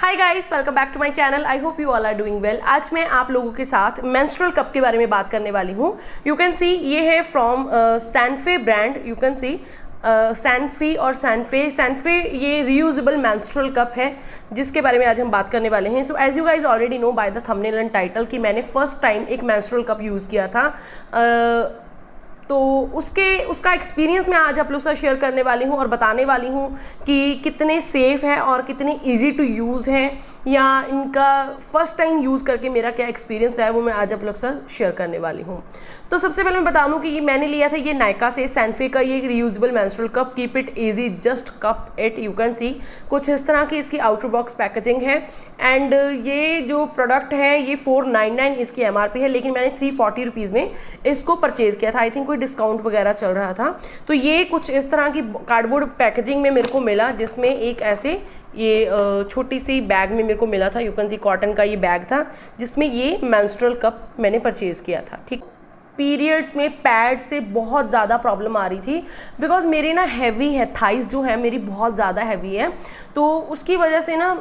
Hi guys, welcome back to my channel. I hope you all are doing well. आज मैं आप लोगों के साथ मेंस्ट्रुअल कप के बारे में बात करने वाली हूँ। यू कैन सी ये है from Sanfe brand. You can see Sanfe और सैनफे ये रीयूजेबल मेंस्ट्रुअल कप है जिसके बारे में आज हम बात करने वाले हैं। So as you guys already know by the thumbnail and title कि मैंने फर्स्ट टाइम एक मेंस्ट्रुअल कप यूज़ किया था। तो उसका एक्सपीरियंस मैं आज आप लोग से शेयर करने वाली हूँ और बताने वाली हूँ कि कितने सेफ़ है और कितने इजी टू यूज़ हैं, या इनका फर्स्ट टाइम यूज़ करके मेरा क्या एक्सपीरियंस रहा है वो मैं आज आप लोग से शेयर करने वाली हूँ। तो सबसे पहले मैं बता दूँ कि ये मैंने लिया था ये नायका से सैनफे का ये reusable menstrual cup. Keep it easy, just cup it. You can सी कुछ इस तरह की इसकी आउटर बॉक्स पैकेजिंग है। एंड ये जो प्रोडक्ट है ये 499 इसकी MRP है, लेकिन मैंने 340 रुपीज़ में इसको परचेज़ किया था। आई थिंक कोई डिस्काउंट वगैरह चल रहा था। तो ये कुछ इस तरह की कार्डबोर्ड पैकेजिंग में मेरे को मिला, जिसमें एक ऐसे ये छोटी सी बैग में मेरे को मिला था। यू कैन सी कॉटन का ये बैग था जिसमें ये मेंस्ट्रुअल कप मैंने परचेज़ किया था। ठीक, पीरियड्स में पैड से बहुत ज़्यादा प्रॉब्लम आ रही थी बिकॉज मेरी ना हैवी है, थाइस जो है मेरी बहुत ज़्यादा हैवी है। तो उसकी वजह से ना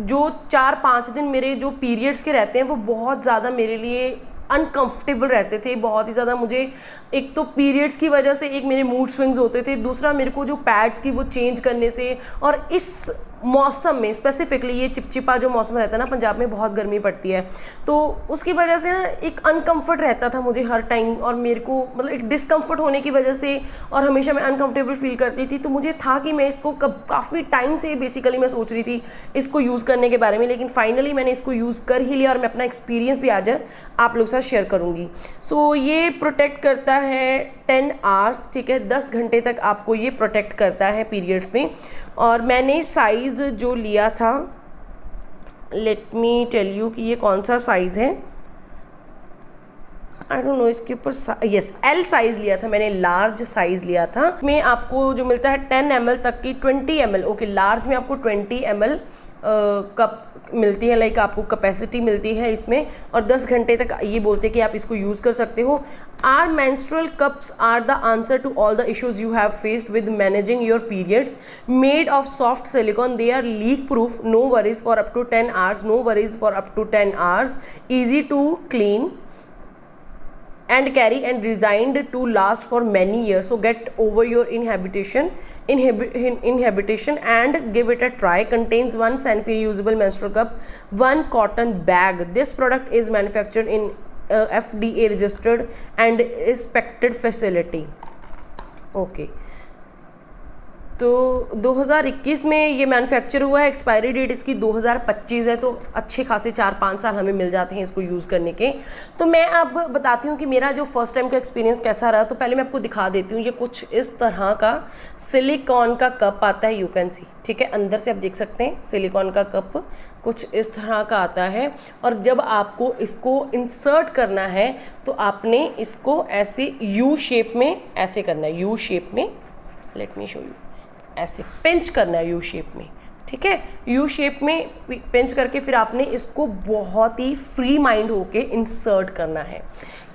जो 4-5 दिन मेरे जो पीरियड्स के रहते हैं वो बहुत ज़्यादा मेरे लिए अनकंफर्टेबल रहते थे। बहुत ही ज़्यादा मुझे, एक तो पीरियड्स की वजह से एक मेरे मूड स्विंग्स होते थे, दूसरा मेरे को जो पैड्स की वो चेंज करने से, और इस मौसम में स्पेसिफिकली ये चिपचिपा जो मौसम रहता है ना, पंजाब में बहुत गर्मी पड़ती है, तो उसकी वजह से ना एक अनकंफर्ट रहता था मुझे हर टाइम, और मेरे को मतलब एक डिस्कम्फर्ट होने की वजह से और हमेशा मैं अनकंफर्टेबल फील करती थी। तो मुझे था कि मैं इसको काफ़ी टाइम से बेसिकली मैं सोच रही थी इसको यूज़ करने के बारे में, लेकिन फाइनली मैंने इसको यूज़ कर ही लिया और मैं अपना एक्सपीरियंस भी आज आप लोग के साथ शेयर करूँगी। सो ये प्रोटेक्ट करता है 10 आवर्स, ठीक है, 10 घंटे तक आपको ये प्रोटेक्ट करता है पीरियड्स में। और मैंने साइज़ जो लिया था, लेट मी टेल यू कि ये कौन सा साइज़ है। आई डोंट नो, इसके ऊपर यस L साइज़ लिया था मैंने, लार्ज साइज़ लिया था। इसमें आपको जो मिलता है 10 ml तक की 20 ml, ओके, लार्ज में आपको 20 ml कप मिलती है, लाइक आपको कैपेसिटी मिलती है इसमें, और 10 घंटे तक ये बोलते हैं कि आप इसको यूज़ कर सकते हो। Are menstrual cups are the answer to all the issues you have faced with managing your periods. Made of soft silicone, they are leak proof, no worries for up to 10 hours, no worries for up to 10 hours, easy to clean and carry and designed to last for many years. So get over your inhibition and give it a try. Contains 1 Scenfi reusable menstrual cup, 1 cotton bag. This product is manufactured in FDA registered and inspected facility. Okay, तो 2021 में ये manufacture हुआ है। Expiry date इसकी 2025 है, तो अच्छे खासे 4-5 साल हमें मिल जाते हैं इसको यूज़ करने के। तो मैं अब बताती हूँ कि मेरा जो फर्स्ट टाइम का एक्सपीरियंस कैसा रहा। तो पहले मैं आपको दिखा देती हूँ, ये कुछ इस तरह का सिलिकॉन का कप आता है, यू कैन सी, ठीक है, अंदर से आप देख सकते हैं सिलिकॉन का कप कुछ इस तरह का आता है। और जब आपको इसको इंसर्ट करना है तो आपने इसको ऐसे यू शेप में ऐसे करना है, यू शेप में, लेट मी शो यू, ऐसे पिंच करना है यू शेप में, ठीक है, यू शेप में पिंच करके फिर आपने इसको बहुत ही फ्री माइंड होके इंसर्ट करना है।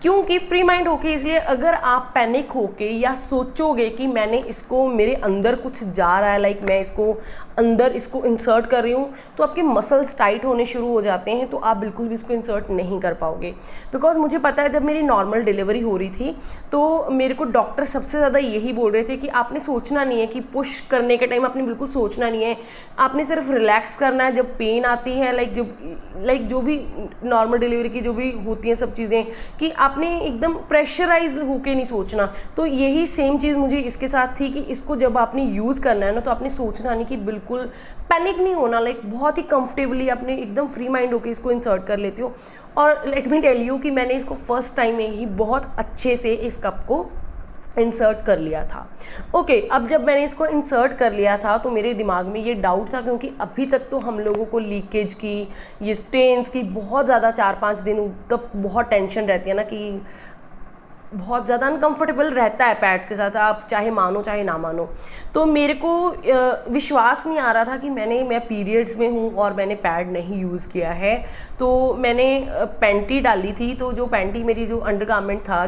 क्योंकि फ्री माइंड होके इसलिए, अगर आप पैनिक होके या सोचोगे कि मैंने इसको, मेरे अंदर कुछ जा रहा है, लाइक मैं इसको अंदर इसको इंसर्ट कर रही हूँ, तो आपके मसल्स टाइट होने शुरू हो जाते हैं, तो आप बिल्कुल भी इसको इंसर्ट नहीं कर पाओगे। बिकॉज मुझे पता है जब मेरी नॉर्मल डिलीवरी हो रही थी तो मेरे को डॉक्टर सबसे ज़्यादा यही बोल रहे थे कि आपने सोचना नहीं है कि पुश करने के टाइम आपने बिल्कुल सोचना नहीं है, आपने सिर्फ रिलैक्स करना है जब पेन आती है, लाइक जो भी नॉर्मल डिलीवरी की जो भी होती हैं सब चीज़ें, कि आपने एकदम प्रेशराइज होके नहीं सोचना। तो यही सेम चीज़ मुझे इसके साथ थी कि इसको जब आपने यूज़ करना है ना, तो आपने सोचना नहीं कि बिल्कुल पैनिक नहीं होना, लाइक बहुत ही कंफर्टेबली आपने एकदम फ्री माइंड होके इसको इंसर्ट कर लेती हो। और लेट मी टेल यू कि मैंने इसको फर्स्ट टाइम में ही बहुत अच्छे से इस कप को इंसर्ट कर लिया था। ओके, अब जब मैंने इसको इंसर्ट कर लिया था तो मेरे दिमाग में ये डाउट था, क्योंकि अभी तक तो हम लोगों को लीकेज की, ये स्टेन्स की बहुत ज़्यादा 4-5 दिन तक बहुत टेंशन रहती है ना, कि बहुत ज़्यादा अनकंफर्टेबल रहता है पैड्स के साथ, आप चाहे मानो चाहे ना मानो। तो मेरे को विश्वास नहीं आ रहा था कि मैं पीरियड्स में हूँ और मैंने पैड नहीं यूज़ किया है। तो मैंने पैंटी डाली थी, तो जो पैंटी मेरी जो अंडरगारमेंट था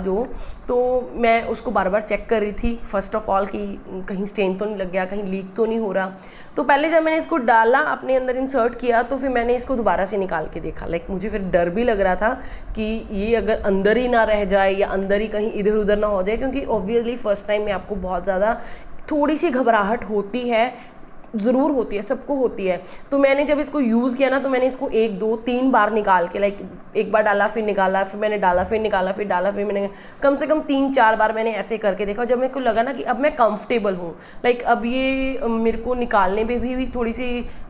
तो मैं उसको बार बार चेक कर रही थी फर्स्ट ऑफ ऑल कि कहीं स्टेन तो नहीं लग गया, कहीं लीक तो नहीं हो रहा। तो पहले जब मैंने इसको डाला, अपने अंदर इंसर्ट किया, तो फिर मैंने इसको दोबारा से निकाल के देखा। लाइक मुझे फिर डर भी लग रहा था कि ये अगर अंदर ही ना रह जाए या अंदर ही कहीं इधर उधर ना हो जाए, क्योंकि ऑब्वियसली फर्स्ट टाइम में आपको बहुत ज़्यादा थोड़ी सी घबराहट होती है, ज़रूर होती है, सबको होती है। तो मैंने जब इसको यूज़ किया ना, तो मैंने इसको 1 2 3 बार निकाल के, लाइक एक बार डाला फिर निकाला, फिर मैंने डाला फिर निकाला, फिर डाला फिर मैंने, कम से कम 3-4 बार मैंने ऐसे करके देखा। जब मेरे को लगा ना कि अब मैं कंफर्टेबल हूँ, लाइक अब ये मेरे को निकालने में भी थोड़ी सी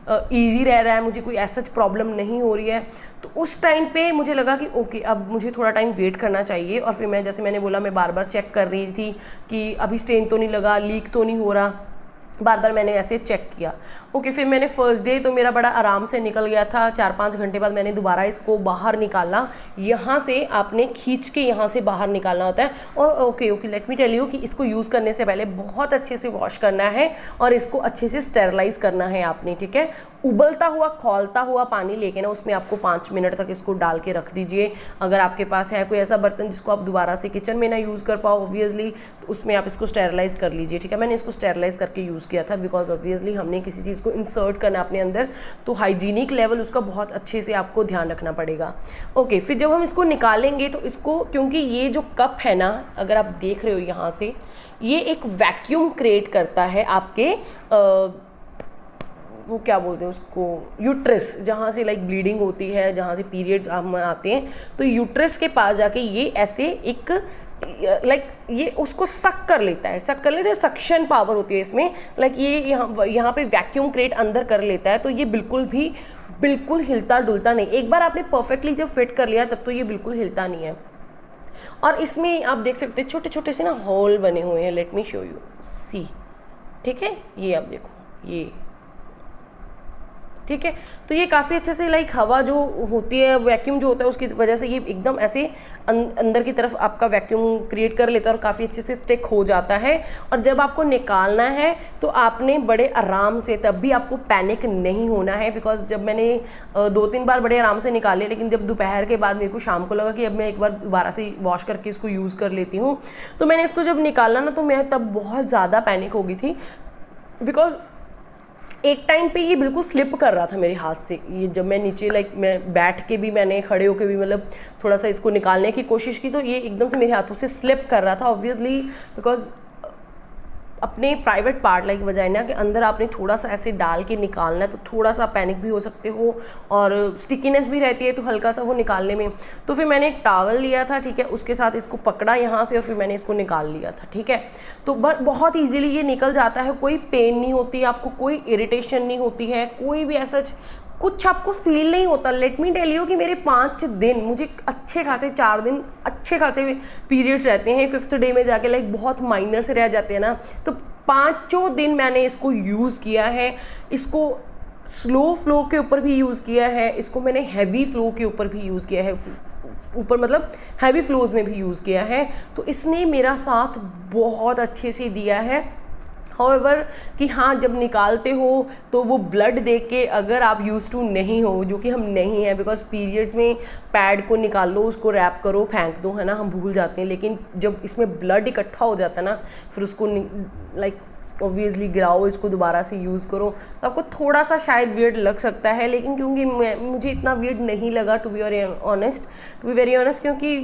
ईजी रह रहा है, मुझे कोई ऐसा प्रॉब्लम नहीं हो रही है, तो उस टाइम पे मुझे लगा कि ओके अब मुझे थोड़ा टाइम वेट करना चाहिए। और फिर मैं, जैसे मैंने बोला, मैं बार बार चेक कर रही थी कि अभी स्टेन तो नहीं लगा, लीक तो नहीं हो रहा, बार बार मैंने ऐसे चेक किया। ओके, फिर मैंने फर्स्ट डे तो मेरा बड़ा आराम से निकल गया था। 4-5 घंटे बाद मैंने दोबारा इसको बाहर निकाला। यहाँ से आपने खींच के यहाँ से बाहर निकालना होता है। और okay let me tell you कि इसको यूज़ करने से पहले बहुत अच्छे से वॉश करना है और इसको अच्छे से स्टेरलाइज करना है आपने, ठीक है। उबलता हुआ खौलता हुआ पानी लेके ना, उसमें आपको 5 मिनट तक इसको डाल के रख दीजिए। अगर आपके पास है कोई ऐसा बर्तन जिसको आप दोबारा से किचन में ना यूज़ कर पाओ ऑब्वियसली, तो उसमें आप इसको स्टेरलाइज कर लीजिए, ठीक है। मैंने इसको स्टेरलाइज करके यूज़ किया था, बिकॉज ऑब्वियसली हमने किसी चीज़ को इंसर्ट करना अपने अंदर, तो हाइजीनिक लेवल उसका बहुत अच्छे से आपको ध्यान रखना पड़ेगा। ओके, फिर जब हम इसको निकालेंगे तो इसको, क्योंकि ये जो कप है ना, अगर आप देख रहे हो यहाँ से, ये एक वैक्यूम क्रिएट करता है आपके वो क्या बोलते हैं उसको, यूट्रस, जहाँ से लाइक ब्लीडिंग होती है, जहाँ से पीरियड्स आते हैं, तो यूट्रस के पास जाके ये ऐसे एक लाइक ये उसको सक कर लेता है, सक्शन पावर होती है इसमें, लाइक ये यहाँ पे वैक्यूम क्रिएट अंदर कर लेता है। तो ये बिल्कुल हिलता डुलता नहीं। एक बार आपने परफेक्टली जब फिट कर लिया तब तो ये बिल्कुल हिलता नहीं है। और इसमें आप देख सकते हैं छोटे छोटे से ना होल बने हुए हैं, लेट मी शो यू, सी, ठीक है, ये आप देखो, ये ठीक है। तो ये काफ़ी अच्छे से लाइक हवा जो होती है, वैक्यूम जो होता है, उसकी वजह से ये एकदम ऐसे अंदर की तरफ आपका वैक्यूम क्रिएट कर लेता है और काफ़ी अच्छे से स्टिक हो जाता है। और जब आपको निकालना है तो आपने बड़े आराम से, तब भी आपको पैनिक नहीं होना है, बिकॉज जब मैंने 2-3 बार बड़े आराम से निकाले, लेकिन जब दोपहर के बाद मेरे को शाम को लगा कि अब मैं एक बार दोबारा से वॉश करके इसको यूज़ कर लेती हूँ, तो मैंने इसको जब निकाला ना, तो मैं तब बहुत ज़्यादा पैनिक हो गई थी, बिकॉज एक टाइम पे ये बिल्कुल स्लिप कर रहा था मेरे हाथ से। ये जब मैं नीचे लाइक मैं बैठ के भी, मैंने खड़े होके भी मतलब थोड़ा सा इसको निकालने की कोशिश की, तो ये एकदम से मेरे हाथों से स्लिप कर रहा था ऑब्वियसली, बिकॉज अपने प्राइवेट पार्ट लाइक वजाइना के अंदर आपने थोड़ा सा ऐसे डाल के निकालना है, तो थोड़ा सा पैनिक भी हो सकते हो और स्टिकीनेस भी रहती है, तो हल्का सा वो निकालने में। तो फिर मैंने एक टॉवल लिया था, ठीक है, उसके साथ इसको पकड़ा यहाँ से और फिर मैंने इसको निकाल लिया था, ठीक है। तो बहुत ईजीली ये निकल जाता है, कोई पेन नहीं होती आपको, कोई इरिटेशन नहीं होती है, कोई भी ऐसा कुछ आपको फील नहीं होता। लेट मी टेल यू कि मेरे 5 दिन, मुझे अच्छे खासे 4 दिन अच्छे खासे पीरियड्स रहते हैं, 5th डे में जाके लाइक बहुत माइनर से रह जाते हैं ना, तो 5 दिन मैंने इसको यूज़ किया है। इसको स्लो फ्लो के ऊपर भी यूज़ किया है, इसको मैंने हैवी फ्लो के ऊपर भी यूज़ किया है, ऊपर मतलब हैवी फ्लोज में भी यूज़ किया है। तो इसने मेरा साथ बहुत अच्छे से दिया है। हाउएवर कि हाँ, जब निकालते हो तो वो ब्लड देख के, अगर आप यूज़ टू नहीं हो, जो कि हम नहीं हैं, बिकॉज पीरियड्स में पैड को निकालो, उसको रैप करो, फेंक दो, है ना, हम भूल जाते हैं। लेकिन जब इसमें ब्लड इकट्ठा हो जाता है ना, फिर उसको लाइक ऑब्वियसली गिराओ, इसको दोबारा से यूज़ करो, तो आपको थोड़ा सा शायद वियर्ड लग सकता है, लेकिन क्योंकि मुझे इतना वियर्ड नहीं लगा टू बी वेरी ऑनेस्ट, क्योंकि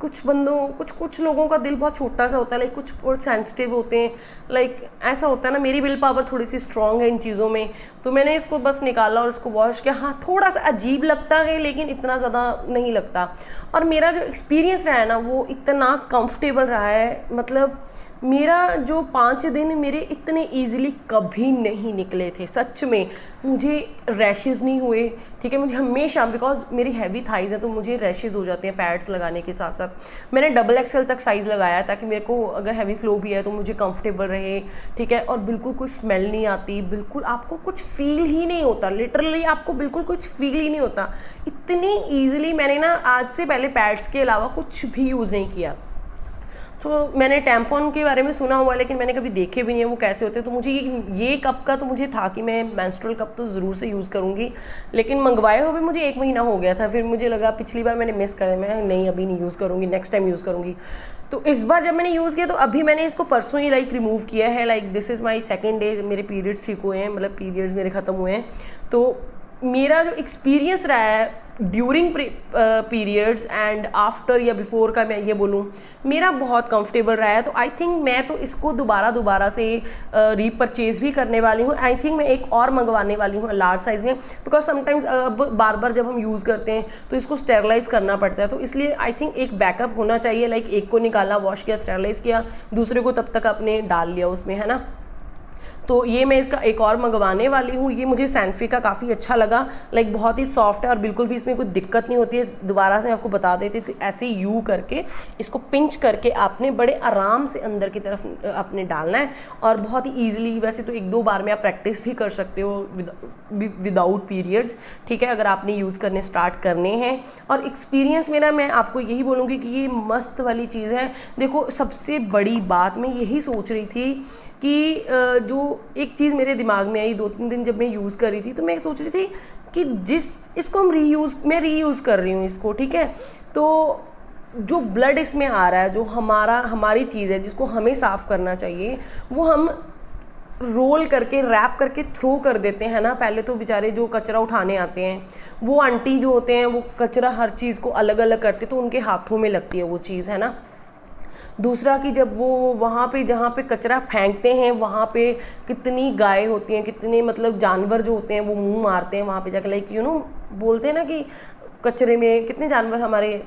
कुछ लोगों का दिल बहुत छोटा सा होता है, लाइक कुछ बहुत सेंसिटिव होते हैं, लाइक ऐसा होता है ना। मेरी विल पावर थोड़ी सी स्ट्रांग है इन चीज़ों में, तो मैंने इसको बस निकाला और इसको वॉश किया। हाँ, थोड़ा सा अजीब लगता है, लेकिन इतना ज़्यादा नहीं लगता। और मेरा जो एक्सपीरियंस रहा है ना, वो इतना कंफर्टेबल रहा है, मतलब मेरा जो 5 दिन मेरे इतने इजीली कभी नहीं निकले थे, सच में। मुझे रैशेज़ नहीं हुए, ठीक है, मुझे हमेशा, बिकॉज मेरी हैवी थाइज़ है तो मुझे रैशेज़ हो जाते हैं पैड्स लगाने के साथ साथ। मैंने XXL तक साइज़ लगाया ताकि मेरे को अगर हैवी फ्लो भी है तो मुझे कंफर्टेबल रहे, ठीक है। और बिल्कुल कोई स्मेल नहीं आती, बिल्कुल आपको कुछ फील ही नहीं होता, लिटरली आपको बिल्कुल कुछ फील ही नहीं होता। इतनी ईजिली मैंने ना आज से पहले पैड्स के अलावा कुछ भी यूज़ नहीं किया, तो मैंने टैम्पॉन के बारे में सुना हुआ लेकिन मैंने कभी देखे भी नहीं है वो कैसे होते हैं। तो मुझे ये कप का तो मुझे था कि मैं मेंस्ट्रुअल कप तो ज़रूर से यूज़ करूँगी, लेकिन मंगवाए हुए मुझे 1 महीना हो गया था। फिर मुझे लगा पिछली बार मैंने मिस करा, मैं नहीं अभी नहीं यूज़ करूँगी, नेक्स्ट टाइम यूज़ करूँगी। तो इस बार जब मैंने यूज़ किया तो अभी मैंने इसको परसों ही रिमूव किया है। This is my 2nd day, मेरे पीरियड्स ठीक हुए हैं, मतलब पीरियड्स मेरे ख़त्म हुए हैं। तो मेरा जो एक्सपीरियंस रहा है ड्यूरिंग पीरियड्स एंड आफ्टर या बिफोर का मैं ये बोलूँ, मेरा बहुत कंफर्टेबल रहा है। तो आई थिंक मैं तो इसको दोबारा से रीपरचेज़ भी करने वाली हूँ। आई थिंक मैं एक और मंगवाने वाली हूँ लार्ज साइज़ में, बिकॉज समटाइम्स अब बार जब हम यूज़ करते हैं तो इसको स्टेरलाइज़ करना पड़ता है। तो इसलिए आई थिंक एक बैकअप होना चाहिए, एक को निकाला, वॉश किया, स्टेरलाइज़ किया, दूसरे को तब तक आपने डाल लिया उसमें, है ना। तो ये मैं इसका एक और मंगवाने वाली हूँ। ये मुझे सैनफी का काफ़ी अच्छा लगा, बहुत ही सॉफ्ट है और बिल्कुल भी इसमें कोई दिक्कत नहीं होती है। दोबारा से आपको बता देती थी, ऐसे यू करके इसको पिंच करके आपने बड़े आराम से अंदर की तरफ आपने डालना है और बहुत ही ईजिली, वैसे तो 1-2 बार में आप प्रैक्टिस भी कर सकते हो विदाउट पीरियड्स, ठीक है, अगर आपने यूज़ करने स्टार्ट करने हैं। और एक्सपीरियंस मेरा, मैं आपको यही बोलूँगी कि ये मस्त वाली चीज़ है। देखो सबसे बड़ी बात मैं यही सोच रही थी कि जो एक चीज़ मेरे दिमाग में आई 2-3 दिन जब मैं यूज़ कर रही थी, तो मैं सोच रही थी कि इसको हम मैं रीयूज़ कर रही हूँ इसको, ठीक है। तो जो ब्लड इसमें आ रहा है, जो हमारी चीज़ है जिसको हमें साफ़ करना चाहिए, वो हम रोल करके रैप करके थ्रो कर देते हैं ना। पहले तो बेचारे जो कचरा उठाने आते हैं वो आंटी जो होते हैं वो कचरा हर चीज़ को अलग अलग करते, तो उनके हाथों में लगती है वो चीज़, है ना। दूसरा कि जब वो वहाँ पे जहाँ पे कचरा फेंकते हैं वहाँ पे कितनी गाय होती हैं, कितने मतलब जानवर जो होते हैं वो मुंह मारते हैं वहाँ पे जाकर, बोलते हैं ना कि कचरे में कितने जानवर हमारे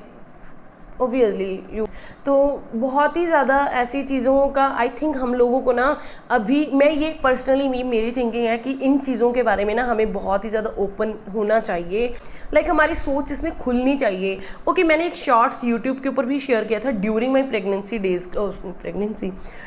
ओबियसली तो बहुत ही ज़्यादा ऐसी चीज़ों का आई थिंक हम लोगों को ना, अभी मैं ये पर्सनली मेरी थिंकिंग है कि इन चीज़ों के बारे में ना हमें बहुत ही ज़्यादा ओपन होना चाहिए, हमारी सोच इसमें खुलनी चाहिए। ओके, मैंने एक शॉर्ट्स यूट्यूब के ऊपर भी शेयर किया था during my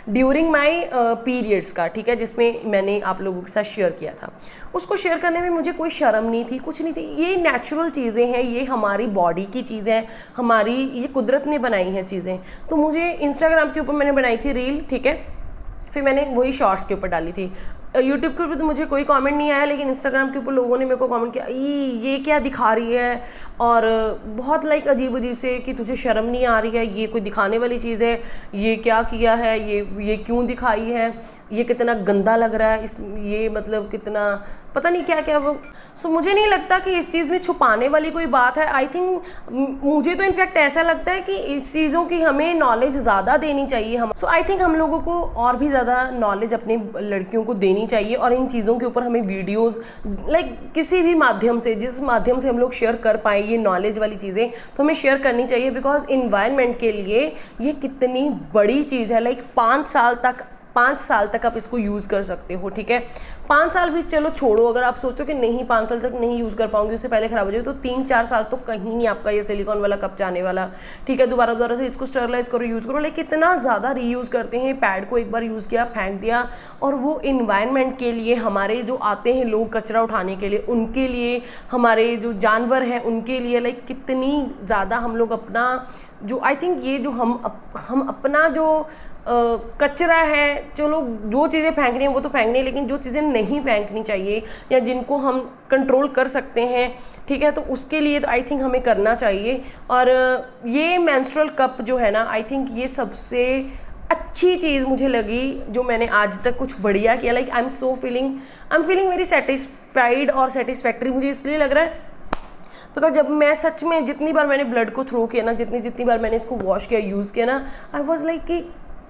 during my periods का, ठीक है, जिसमें मैंने आप लोगों के साथ शेयर किया था। उसको शेयर करने में मुझे कोई शर्म नहीं थी, कुछ नहीं थी। ये नेचुरल चीज़ें हैं, ये हमारी बॉडी की चीज़ है, हमारी ये कुदरत ने बनाई हैं चीज़ें। तो मुझे इंस्टाग्राम के ऊपर मैंने बनाई थी रील, ठीक है, फिर मैंने वही शॉर्ट्स के ऊपर डाली थी। यूट्यूब के ऊपर तो मुझे कोई कमेंट नहीं आया, लेकिन इंस्टाग्राम के ऊपर लोगों ने मेरे को कमेंट किया, ये क्या दिखा रही है, और बहुत अजीब से कि तुझे शर्म नहीं आ रही है, ये कोई दिखाने वाली चीज़ है, ये क्या किया है, ये क्यों दिखाई है, ये कितना गंदा लग रहा है, ये मतलब कितना पता नहीं क्या क्या वो। सो मुझे नहीं लगता कि इस चीज़ में छुपाने वाली कोई बात है। आई थिंक मुझे तो इनफैक्ट ऐसा लगता है कि इस चीज़ों की हमें नॉलेज ज़्यादा देनी चाहिए हम। सो आई थिंक हम लोगों को और भी ज़्यादा नॉलेज अपनी लड़कियों को देनी चाहिए, और इन चीज़ों के ऊपर हमें वीडियोज़ किसी भी माध्यम से, जिस माध्यम से हम लोग शेयर कर पाएँ ये नॉलेज वाली चीज़ें, तो हमें शेयर करनी चाहिए। बिकॉज इन्वायरमेंट के लिए ये कितनी बड़ी चीज़ है। 5 साल तक आप इसको यूज़ कर सकते हो, ठीक है। 5 साल भी चलो छोड़ो, अगर आप सोचते हो कि नहीं 5 साल तक नहीं यूज़ कर पाऊंगी, उससे पहले ख़राब हो जाएगी, तो 3-4 साल तो कहीं नहीं आपका ये सिलिकॉन वाला कप जाने वाला, ठीक है। दोबारा से इसको स्टरलाइज करो, यूज़ करो। कितना ज़्यादा रीयूज़ करते हैं पैड को, एक बार यूज़ किया फेंक दिया, और वो इन्वायरमेंट के लिए, हमारे जो आते हैं लोग कचरा उठाने के लिए, उनके लिए, हमारे जो जानवर हैं उनके लिए, कितनी ज़्यादा हम लोग अपना जो आई थिंक ये जो हम अपना जो कचरा है, चलो जो चीज़ें फेंकनी है वो तो फेंकनी है, लेकिन जो चीज़ें नहीं फेंकनी चाहिए या जिनको हम कंट्रोल कर सकते हैं, ठीक है, तो उसके लिए तो आई थिंक हमें करना चाहिए। और ये मेंस्ट्रुअल कप जो है ना, आई थिंक ये सबसे अच्छी चीज़ मुझे लगी जो मैंने आज तक कुछ बढ़िया किया। I am feeling very satisfied और सेटिस्फैक्ट्री मुझे इसलिए लग रहा है बिकॉज जब मैं सच में जितनी बार मैंने ब्लड को थ्रो किया ना, जितनी बार मैंने इसको वॉश किया, यूज़ किया ना, आई वॉज कि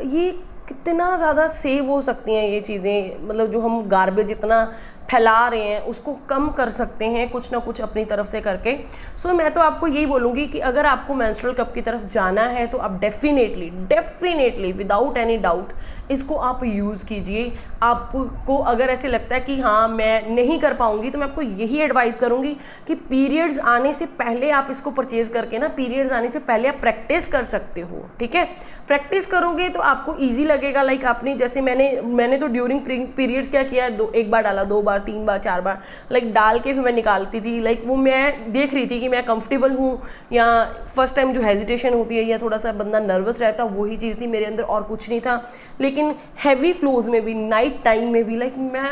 ये कितना ज़्यादा सेव हो सकती हैं ये चीज़ें, मतलब जो हम गार्बेज इतना फैला रहे हैं उसको कम कर सकते हैं कुछ ना कुछ अपनी तरफ से करके। सो मैं तो आपको यही बोलूँगी कि अगर आपको मेंस्ट्रुअल कप की तरफ जाना है तो आप डेफिनेटली विदाउट एनी डाउट इसको आप यूज़ कीजिए। आपको अगर ऐसे लगता है कि हाँ मैं नहीं कर पाऊँगी, तो मैं आपको यही एडवाइस करूँगी कि पीरियड्स आने से पहले आप इसको परचेज़ करके ना, पीरियड्स आने से पहले आप प्रैक्टिस कर सकते हो, ठीक है। प्रैक्टिस करोगे तो आपको ईजी लगेगा। आपने जैसे मैंने तो ड्यूरिंग पीरियड्स क्या किया, 1 बार डाला, 2 बार, 3 बार 4 बार लाइक डाल के फिर मैं निकालती थी। लाइक वो मैं देख रही थी कि मैं कंफर्टेबल हूँ या फर्स्ट टाइम जो हेजिटेशन होती है या थोड़ा सा बंदा नर्वस रहता, वही चीज़ थी मेरे अंदर और कुछ नहीं था। लेकिन हैवी फ्लोज में भी, नाइट टाइम में भी लाइक मैं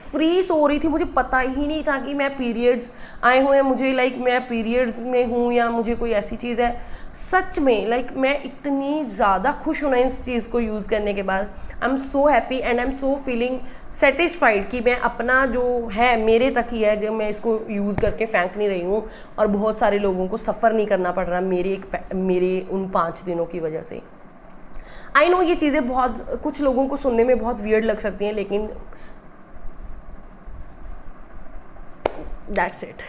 फ्री सो रही थी, मुझे पता ही नहीं था कि मैं पीरियड्स आए हुए हैं, मुझे लाइक मैं पीरियड्स में हूँ या मुझे कोई ऐसी चीज़ है। सच में लाइक मैं इतनी ज़्यादा खुश हूँ ना इस चीज़ को यूज़ करने के बाद। I am so happy and I am so feeling satisfied कि मैं अपना जो है मेरे तक ही है, जो मैं इसको यूज़ करके फेंक नहीं रही हूँ और बहुत सारे लोगों को सफ़र नहीं करना पड़ रहा मेरे उन 5 दिनों की वजह से। आई नो ये चीज़ें बहुत कुछ लोगों को सुनने में बहुत वियर्ड लग सकती हैं, लेकिन that's it.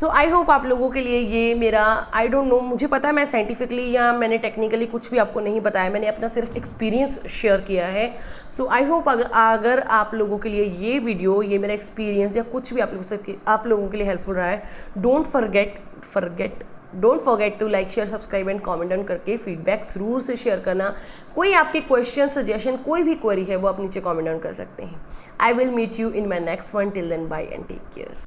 So I hope आप लोगों के लिए ये मेरा, आई डोंट नो, मुझे पता है मैं साइंटिफिकली या मैंने टेक्निकली कुछ भी आपको नहीं बताया, मैंने अपना सिर्फ एक्सपीरियंस शेयर किया है। सो आई होप अगर आप लोगों के लिए ये वीडियो, ये मेरा एक्सपीरियंस या कुछ भी आप लोगों के लिए हेल्पफुल रहा है। Don't forget to like, share, subscribe and comment down करके फीडबैक ज़रूर से शेयर करना। कोई आपके क्वेश्चन, सजेशन, कोई भी क्वेरी है वो आप नीचे कॉमेंट डाउन कर सकते हैं। I will meet you in my next one. Till then bye and take care.